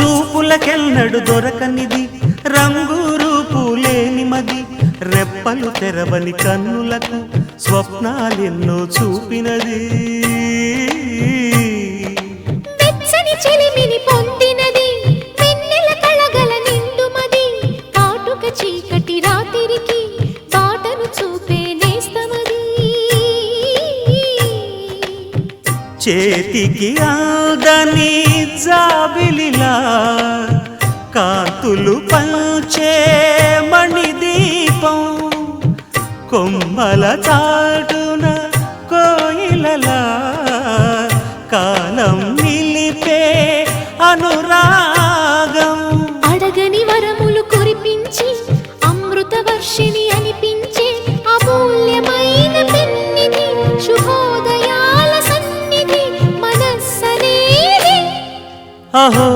చూపులకెన్నడు దొరకనిది రంగు రూపు లేని మది రెప్పలు తెరవని కన్నులకు స్వప్నాలెన్నో చూపినది వెచ్చని చెలిమిని పొందినది వెన్నెల కళగల నిండుమది కాటుక చీకటి రాత్రికి బాటను చూపే నేస్తమది చేతికి ఆదని జాబిలిలా కాంతులు పంచే మణిదీపం కొమ్మల చాటున కోయిలలా కాలం నిలిపే అనురాగం అడగని వరములు కురిపించి అమృత వర్షిణి అనిపించే అమూల్యమైన పెన్నిధి శుభోదయాల సన్నిధి మనస్సనేది అహో